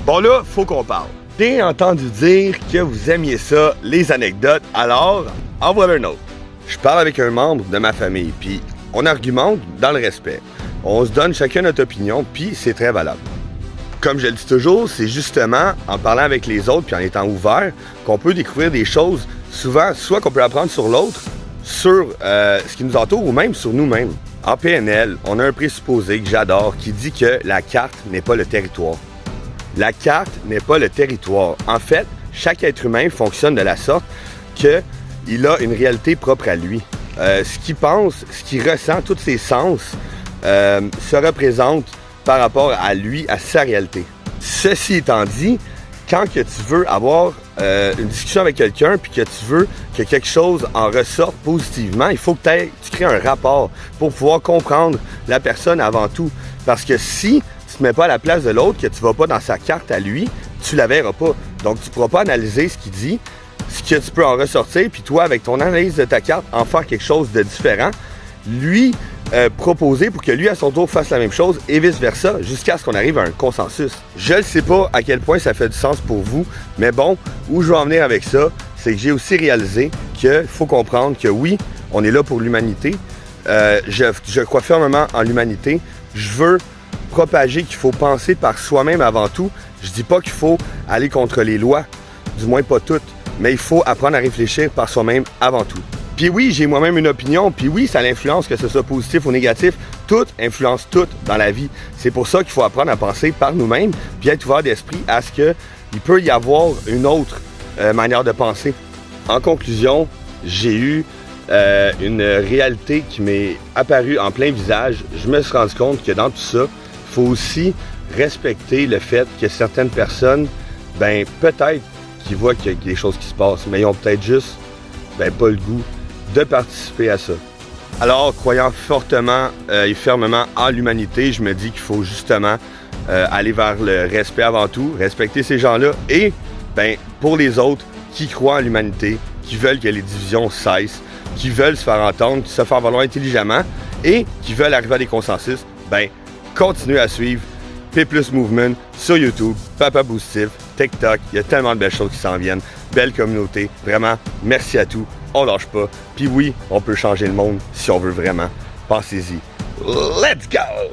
Bon là, faut qu'on parle. J'ai entendu dire que vous aimiez ça, les anecdotes, alors en voilà une autre. Je parle avec un membre de ma famille, puis on argumente dans le respect. On se donne chacun notre opinion, puis c'est très valable. Comme je le dis toujours, c'est justement en parlant avec les autres, puis en étant ouvert, qu'on peut découvrir des choses, souvent, soit qu'on peut apprendre sur l'autre, sur ce qui nous entoure, ou même sur nous-mêmes. En PNL, on a un présupposé que j'adore qui dit que la carte n'est pas le territoire. La carte n'est pas le territoire. En fait, chaque être humain fonctionne de la sorte qu'il a une réalité propre à lui. Ce qu'il pense, ce qu'il ressent, tous ses sens se représentent par rapport à lui, à sa réalité. Ceci étant dit, quand que tu veux avoir une discussion avec quelqu'un puis que tu veux que quelque chose en ressorte positivement, il faut que tu crées un rapport pour pouvoir comprendre la personne avant tout. Parce que si tu te mets pas à la place de l'autre, que tu vas pas dans sa carte à lui, tu la verras pas. Donc tu pourras pas analyser ce qu'il dit, ce que tu peux en ressortir, puis toi, avec ton analyse de ta carte, en faire quelque chose de différent, lui proposer pour que lui, à son tour, fasse la même chose et vice-versa, jusqu'à ce qu'on arrive à un consensus. Je ne sais pas à quel point ça fait du sens pour vous, mais bon, où je veux en venir avec ça, c'est que j'ai aussi réalisé qu'il faut comprendre que oui, on est là pour l'humanité. Je crois fermement en l'humanité. Je veux propager qu'il faut penser par soi-même avant tout. Je dis pas qu'il faut aller contre les lois, du moins pas toutes, mais il faut apprendre à réfléchir par soi-même avant tout. Puis oui, j'ai moi-même une opinion, puis oui, ça l'influence, que ce soit positif ou négatif. Tout influence tout dans la vie. C'est pour ça qu'il faut apprendre à penser par nous-mêmes, puis être ouvert d'esprit à ce qu'il peut y avoir une autre manière de penser. En conclusion, j'ai eu une réalité qui m'est apparue en plein visage. Je me suis rendu compte que dans tout ça, il faut aussi respecter le fait que certaines personnes, ben peut-être qu'ils voient qu'il y a des choses qui se passent, mais ils ont peut-être juste pas le goût de participer à ça. Alors, croyant fortement et fermement en l'humanité, je me dis qu'il faut justement aller vers le respect avant tout, respecter ces gens-là et, pour les autres qui croient en l'humanité, qui veulent que les divisions cessent, qui veulent se faire entendre, se faire valoir intelligemment et qui veulent arriver à des consensus, continuez à suivre P+ Movement sur YouTube, Papa Boostif, TikTok, il y a tellement de belles choses qui s'en viennent, belle communauté, vraiment, merci à tous, on lâche pas, puis oui, on peut changer le monde si on veut vraiment, pensez-y, let's go!